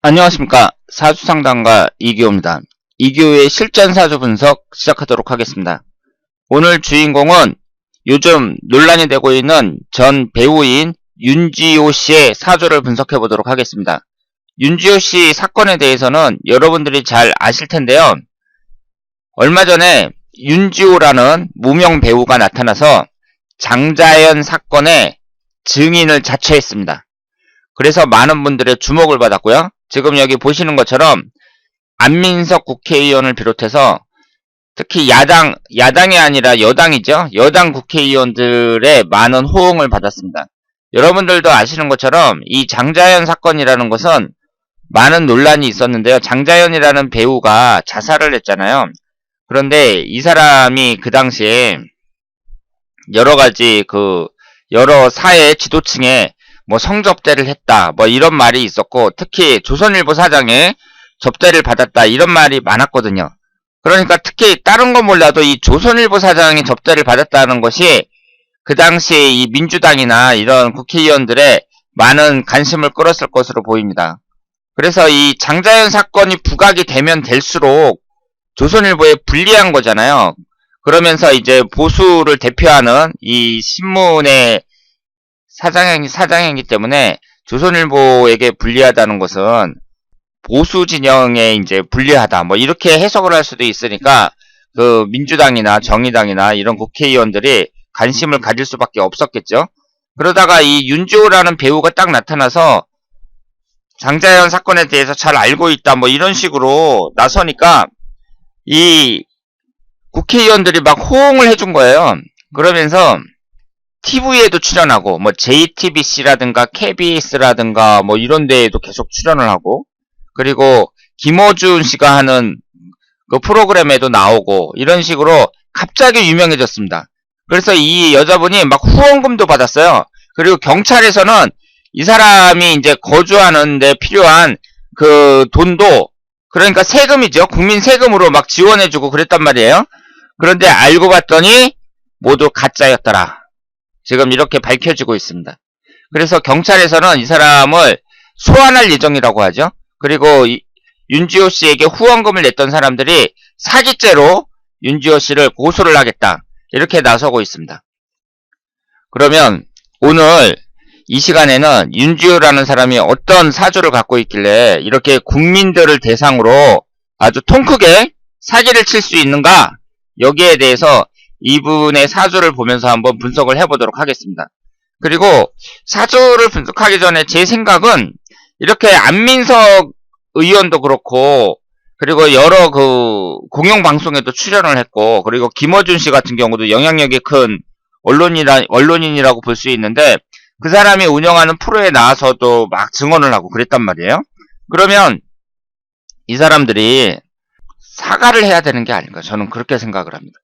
안녕하십니까. 사주상담가 이기호입니다. 이기호의 실전 사주 분석 시작하도록 하겠습니다. 오늘 주인공은 요즘 논란이 되고 있는 전 배우인 윤지호 씨의 사주를 분석해 보도록 하겠습니다. 윤지호 씨 사건에 대해서는 여러분들이 잘 아실 텐데요. 얼마 전에 윤지호라는 무명 배우가 나타나서 장자연 사건의 증인을 자처했습니다. 그래서 많은 분들의 주목을 받았고요. 지금 여기 보시는 것처럼 안민석 국회의원을 비롯해서 특히 야당이 아니라 여당이죠. 여당 국회의원들의 많은 호응을 받았습니다. 여러분들도 아시는 것처럼 이 장자연 사건이라는 것은 많은 논란이 있었는데요. 장자연이라는 배우가 자살을 했잖아요. 그런데 이 사람이 그 당시에 여러 가지 여러 사회 지도층에 성접대를 했다, 이런 말이 있었고, 특히 조선일보 사장에 접대를 받았다, 이런 말이 많았거든요. 그러니까 특히 다른 건 몰라도 이 조선일보 사장이 접대를 받았다는 것이 그 당시에 이 민주당이나 이런 국회의원들의 많은 관심을 끌었을 것으로 보입니다. 그래서 이 장자연 사건이 부각이 되면 될수록 조선일보에 불리한 거잖아요. 그러면서 이제 보수를 대표하는 이 신문의 사장이기 때문에 조선일보에게 불리하다는 것은 보수 진영에 이제 불리하다, 이렇게 해석을 할 수도 있으니까 그 민주당이나 정의당이나 이런 국회의원들이 관심을 가질 수밖에 없었겠죠. 그러다가 이 윤지호라는 배우가 딱 나타나서 장자연 사건에 대해서 잘 알고 있다, 이런 식으로 나서니까 이 국회의원들이 막 호응을 해준 거예요. 그러면서 TV에도 출연하고, JTBC라든가 KBS라든가 이런 데에도 계속 출연을 하고, 그리고 김어준 씨가 하는 그 프로그램에도 나오고, 이런 식으로 갑자기 유명해졌습니다. 그래서 이 여자분이 막 후원금도 받았어요. 그리고 경찰에서는 이 사람이 이제 거주하는 데 필요한 그 돈도, 그러니까 세금이죠. 국민 세금으로 막 지원해주고 그랬단 말이에요. 그런데 알고 봤더니 모두 가짜였더라. 지금 이렇게 밝혀지고 있습니다. 그래서 경찰에서는 이 사람을 소환할 예정이라고 하죠. 그리고 윤지호 씨에게 후원금을 냈던 사람들이 사기죄로 윤지호 씨를 고소를 하겠다, 이렇게 나서고 있습니다. 그러면 오늘 이 시간에는 윤지호라는 사람이 어떤 사주를 갖고 있길래 이렇게 국민들을 대상으로 아주 통크게 사기를 칠 수 있는가, 여기에 대해서 이분의 사주를 보면서 한번 분석을 해보도록 하겠습니다. 그리고 사주를 분석하기 전에 제 생각은 이렇게 안민석 의원도 그렇고, 그리고 여러 공영방송에도 출연을 했고, 그리고 김어준 씨 같은 경우도 영향력이 큰 언론인이라고 볼 수 있는데, 그 사람이 운영하는 프로에 나와서도 막 증언을 하고 그랬단 말이에요. 그러면 이 사람들이 사과를 해야 되는 게 아닌가, 저는 그렇게 생각을 합니다.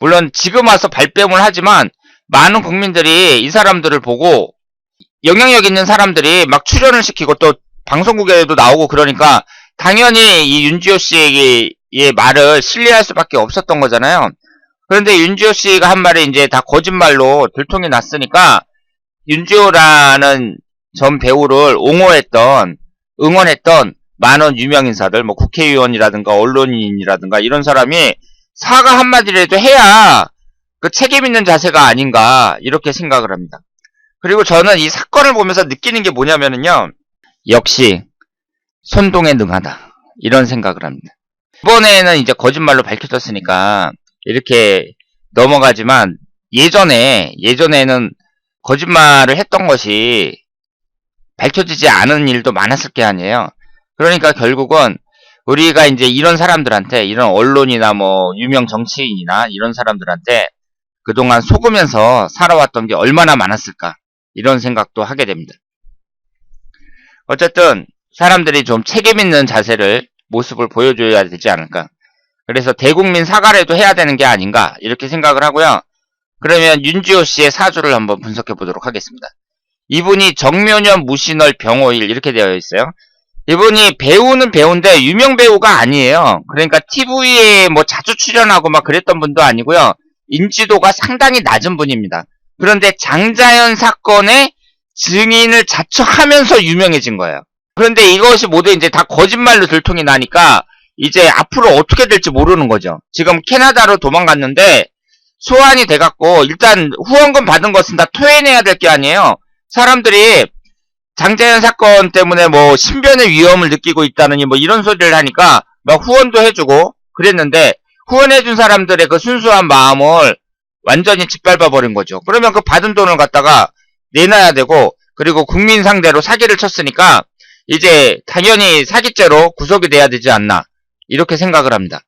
물론 지금 와서 발뺌을 하지만 많은 국민들이 이 사람들을 보고 영향력 있는 사람들이 막 출연을 시키고 또 방송국에도 나오고 그러니까 당연히 이 윤지호 씨의 말을 신뢰할 수밖에 없었던 거잖아요. 그런데 윤지호 씨가 한 말이 이제 다 거짓말로 들통이 났으니까 윤지호라는 전 배우를 응원했던 많은 유명인사들, 국회의원이라든가 언론인이라든가 이런 사람이 사과 한마디라도 해야 그 책임있는 자세가 아닌가, 이렇게 생각을 합니다. 그리고 저는 이 사건을 보면서 느끼는 게 뭐냐면요, 역시 선동에 능하다, 이런 생각을 합니다. 이번에는 이제 거짓말로 밝혀졌으니까 이렇게 넘어가지만 예전에는 거짓말을 했던 것이 밝혀지지 않은 일도 많았을 게 아니에요. 그러니까 결국은 우리가 이제 이런 사람들한테, 이런 언론이나 유명 정치인이나 이런 사람들한테 그동안 속으면서 살아왔던 게 얼마나 많았을까, 이런 생각도 하게 됩니다. 어쨌든 사람들이 좀 책임있는 모습을 보여줘야 되지 않을까. 그래서 대국민 사과라도 해야 되는 게 아닌가, 이렇게 생각을 하고요. 그러면 윤지호 씨의 사주를 한번 분석해 보도록 하겠습니다. 이분이 정묘년 무신월 병오일 이렇게 되어 있어요. 이분이 배우는 배우인데 유명 배우가 아니에요. 그러니까 TV에 자주 출연하고 막 그랬던 분도 아니고요. 인지도가 상당히 낮은 분입니다. 그런데 장자연 사건의 증인을 자처하면서 유명해진 거예요. 그런데 이것이 모두 이제 다 거짓말로 들통이 나니까 이제 앞으로 어떻게 될지 모르는 거죠. 지금 캐나다로 도망갔는데 소환이 돼갖고 일단 후원금 받은 것은 다 토해내야 될 게 아니에요. 사람들이 장자연 사건 때문에 뭐 신변의 위험을 느끼고 있다느니 뭐 이런 소리를 하니까 막 후원도 해주고 그랬는데 후원해준 사람들의 그 순수한 마음을 완전히 짓밟아버린 거죠. 그러면 그 받은 돈을 갖다가 내놔야 되고, 그리고 국민 상대로 사기를 쳤으니까 이제 당연히 사기죄로 구속이 돼야 되지 않나, 이렇게 생각을 합니다.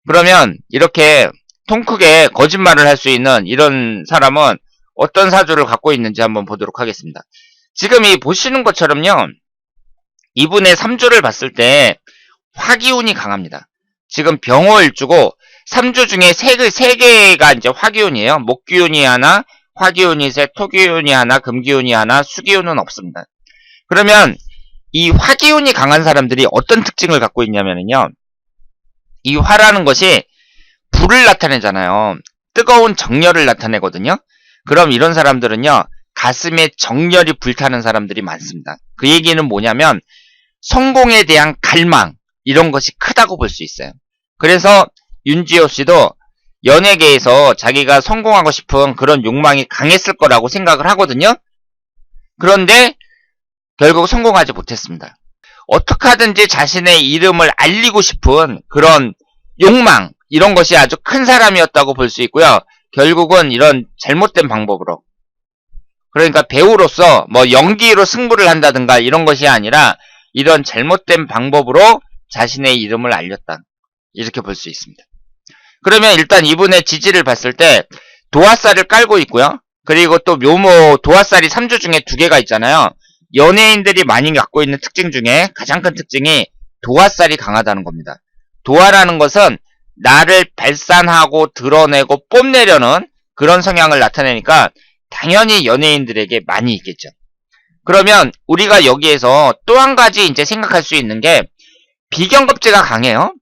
그러면 이렇게 통 크게 거짓말을 할 수 있는 이런 사람은 어떤 사주를 갖고 있는지 한번 보도록 하겠습니다. 지금 이 보시는 것처럼요, 이분의 3주를 봤을 때 화기운이 강합니다. 지금 병호일주고 3주 중에 3개가 이제 화기운이에요. 목기운이 하나, 화기운이 셋, 토기운이 하나, 금기운이 하나, 수기운은 없습니다. 그러면 이 화기운이 강한 사람들이 어떤 특징을 갖고 있냐면요, 이 화라는 것이 불을 나타내잖아요. 뜨거운 정열을 나타내거든요. 그럼 이런 사람들은요, 가슴에 정열이 불타는 사람들이 많습니다. 그 얘기는 뭐냐면 성공에 대한 갈망, 이런 것이 크다고 볼 수 있어요. 그래서 윤지호 씨도 연예계에서 자기가 성공하고 싶은 그런 욕망이 강했을 거라고 생각을 하거든요. 그런데 결국 성공하지 못했습니다. 어떻게 하든지 자신의 이름을 알리고 싶은 그런 욕망, 이런 것이 아주 큰 사람이었다고 볼 수 있고요. 결국은 이런 잘못된 방법으로, 그러니까 배우로서 뭐 연기로 승부를 한다든가 이런 것이 아니라 이런 잘못된 방법으로 자신의 이름을 알렸다, 이렇게 볼 수 있습니다. 그러면 일단 이분의 지지를 봤을 때 도화살을 깔고 있고요. 그리고 또 묘모 도화살이 3주 중에 2개가 있잖아요. 연예인들이 많이 갖고 있는 특징 중에 가장 큰 특징이 도화살이 강하다는 겁니다. 도화라는 것은 나를 발산하고 드러내고 뽐내려는 그런 성향을 나타내니까 당연히 연예인들에게 많이 있겠죠. 그러면 우리가 여기에서 또 한 가지 이제 생각할 수 있는 게 비경겁제가 강해요.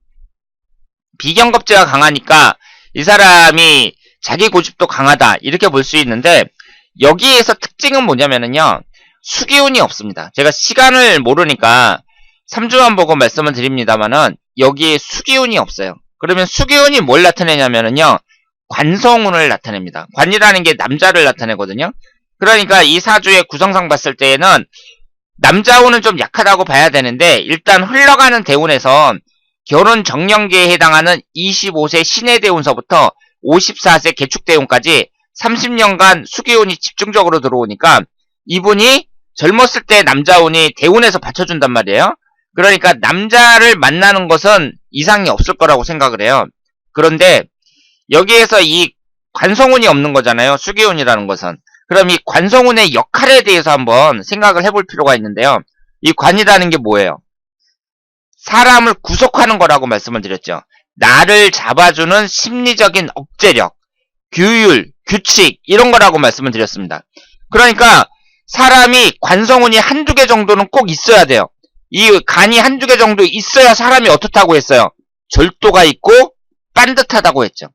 비경겁제가 강하니까 이 사람이 자기 고집도 강하다, 이렇게 볼 수 있는데, 여기에서 특징은 뭐냐면요, 수기운이 없습니다. 제가 시간을 모르니까 3주만 보고 말씀을 드립니다만은 여기에 수기운이 없어요. 그러면 수기운이 뭘 나타내냐면요, 관성운을 나타냅니다. 관이라는 게 남자를 나타내거든요. 그러니까 이 사주의 구성상 봤을 때에는 남자운은 좀 약하다고 봐야 되는데, 일단 흘러가는 대운에서 결혼 정년기에 해당하는 25세 신의 대운서부터 54세 개축 대운까지 30년간 수기운이 집중적으로 들어오니까 이분이 젊었을 때 남자운이 대운에서 받쳐준단 말이에요. 그러니까 남자를 만나는 것은 이상이 없을 거라고 생각을 해요. 그런데 여기에서 이 관성운이 없는 거잖아요, 수기운이라는 것은. 그럼 이 관성운의 역할에 대해서 한번 생각을 해볼 필요가 있는데요. 이 관이라는 게 뭐예요? 사람을 구속하는 거라고 말씀을 드렸죠. 나를 잡아주는 심리적인 억제력, 규율, 규칙, 이런 거라고 말씀을 드렸습니다. 그러니까 사람이 관성운이 한두 개 정도는 꼭 있어야 돼요. 이 간이 한두 개 정도 있어야 사람이 어떻다고 했어요? 절도가 있고 빤듯하다고 했죠.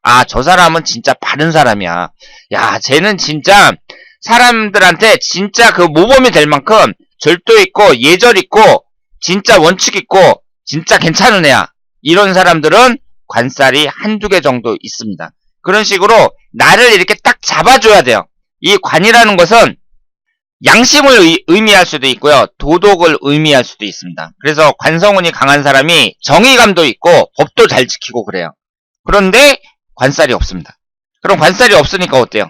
아, 저 사람은 진짜 바른 사람이야. 야, 쟤는 진짜 사람들한테 진짜 그 모범이 될 만큼 절도 있고 예절 있고 진짜 원칙 있고 진짜 괜찮은 애야. 이런 사람들은 관살이 한두 개 정도 있습니다. 그런 식으로 나를 이렇게 딱 잡아줘야 돼요. 이 관이라는 것은 양심을 의미할 수도 있고요, 도덕을 의미할 수도 있습니다. 그래서 관성운이 강한 사람이 정의감도 있고 법도 잘 지키고 그래요. 그런데 관살이 없습니다. 그럼 관살이 없으니까 어때요?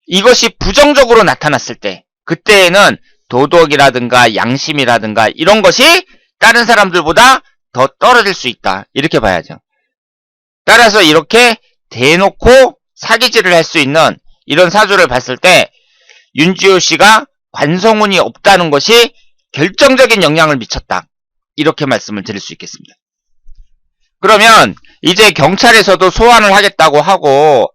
이것이 부정적으로 나타났을 때, 그때에는 도덕이라든가 양심이라든가 이런 것이 다른 사람들보다 더 떨어질 수 있다, 이렇게 봐야죠. 따라서 이렇게 대놓고 사기질을 할 수 있는 이런 사주를 봤을 때 윤지호 씨가 관성운이 없다는 것이 결정적인 영향을 미쳤다, 이렇게 말씀을 드릴 수 있겠습니다. 그러면 이제 경찰에서도 소환을 하겠다고 하고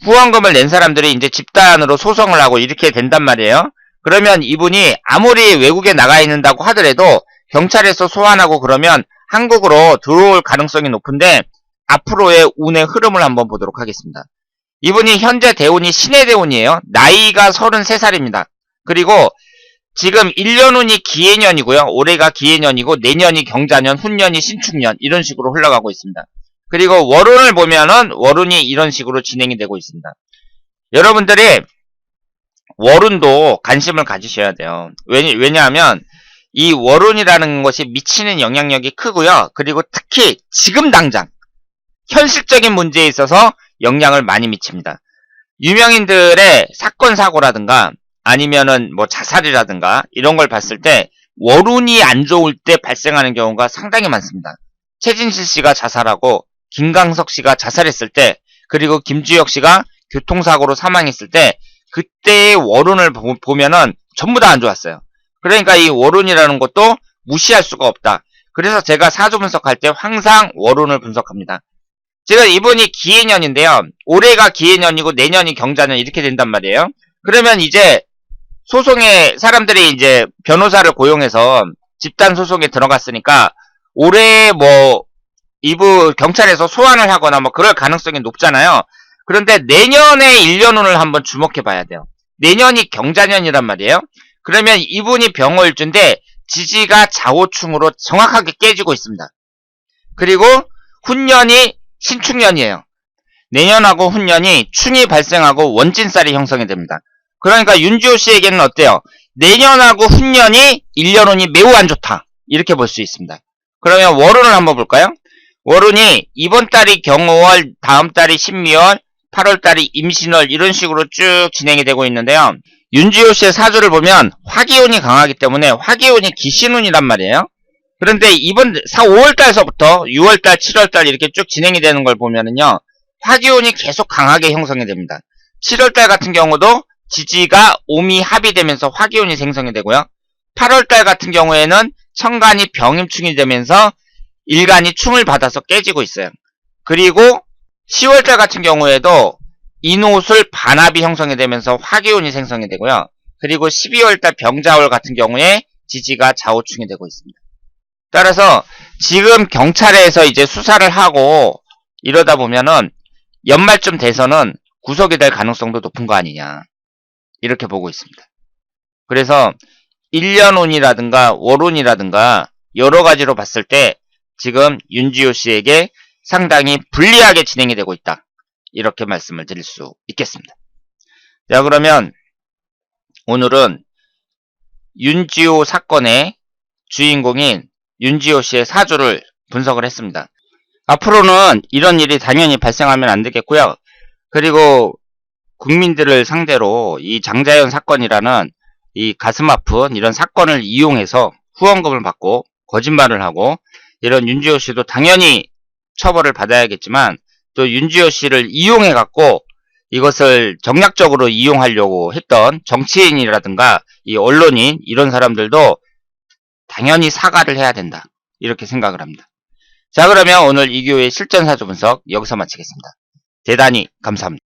후원금을 낸 사람들이 이제 집단으로 소송을 하고 이렇게 된단 말이에요. 그러면 이분이 아무리 외국에 나가 있는다고 하더라도 경찰에서 소환하고 그러면 한국으로 들어올 가능성이 높은데, 앞으로의 운의 흐름을 한번 보도록 하겠습니다. 이분이 현재 대운이 신의 대운이에요. 나이가 33살입니다. 그리고 지금 1년 운이 기해년이고요. 올해가 기해년이고 내년이 경자년, 훈년이 신축년 이런 식으로 흘러가고 있습니다. 그리고 월운을 보면은 월운이 이런 식으로 진행이 되고 있습니다. 여러분들이 월운도 관심을 가지셔야 돼요. 왜냐하면 이 월운이라는 것이 미치는 영향력이 크고요. 그리고 특히 지금 당장 현실적인 문제에 있어서 영향을 많이 미칩니다. 유명인들의 사건 사고라든가 아니면은 뭐 자살이라든가 이런 걸 봤을 때 월운이 안 좋을 때 발생하는 경우가 상당히 많습니다. 최진실 씨가 자살하고 김광석 씨가 자살했을 때 그리고 김주혁 씨가 교통사고로 사망했을 때 그때의 월운을 보면은 전부 다 안 좋았어요. 그러니까 이 월운이라는 것도 무시할 수가 없다. 그래서 제가 사주 분석할 때 항상 월운을 분석합니다. 지금 이분이 기해년인데요. 올해가 기해년이고 내년이 경자년 이렇게 된단 말이에요. 그러면 이제 소송에 사람들이 이제 변호사를 고용해서 집단 소송에 들어갔으니까 올해 뭐 이부 경찰에서 소환을 하거나 뭐 그럴 가능성이 높잖아요. 그런데 내년에 1년운을 한번 주목해 봐야 돼요. 내년이 경자년이란 말이에요. 그러면 이분이 병월주인데 지지가 좌우충으로 정확하게 깨지고 있습니다. 그리고 훈년이 신축년이에요. 내년하고 훈년이 충이 발생하고 원진살이 형성이 됩니다. 그러니까 윤지호 씨에게는 어때요? 내년하고 훈년이 1년운이 매우 안 좋다. 이렇게 볼 수 있습니다. 그러면 월운을 한번 볼까요? 월운이 이번 달이 경월, 다음 달이 신미월, 8월 달이 임신월 이런 식으로 쭉 진행이 되고 있는데요. 윤지호 씨의 사주를 보면 화기운이 강하기 때문에 화기운이 기신운이란 말이에요. 그런데 이번 5월달서부터 6월달, 7월달 이렇게 쭉 진행이 되는 걸 보면은요. 화기운이 계속 강하게 형성이 됩니다. 7월달 같은 경우도 지지가 오미 합이 되면서 화기운이 생성이 되고요. 8월달 같은 경우에는 천간이 병임충이 되면서 일간이 충을 받아서 깨지고 있어요. 그리고 10월달 같은 경우에도 인호술 반합이 형성이 되면서 화기운이 생성이 되고요. 그리고 12월달 병자월 같은 경우에 지지가 좌우충이 되고 있습니다. 따라서 지금 경찰에서 이제 수사를 하고 이러다 보면은 연말쯤 돼서는 구속이 될 가능성도 높은 거 아니냐 이렇게 보고 있습니다. 그래서 1년운이라든가 월운이라든가 여러 가지로 봤을 때 지금 윤지호 씨에게 상당히 불리하게 진행이 되고 있다. 이렇게 말씀을 드릴 수 있겠습니다. 자, 그러면 오늘은 윤지호 사건의 주인공인 윤지호 씨의 사주를 분석을 했습니다. 앞으로는 이런 일이 당연히 발생하면 안 되겠고요. 그리고 국민들을 상대로 이 장자연 사건이라는 이 가슴 아픈 이런 사건을 이용해서 후원금을 받고 거짓말을 하고 이런 윤지호 씨도 당연히 처벌을 받아야겠지만 또 윤지호 씨를 이용해 갖고 이것을 정략적으로 이용하려고 했던 정치인이라든가 이 언론인 이런 사람들도 당연히 사과를 해야 된다. 이렇게 생각을 합니다. 자, 그러면 오늘 이교의 실전사주 분석 여기서 마치겠습니다. 대단히 감사합니다.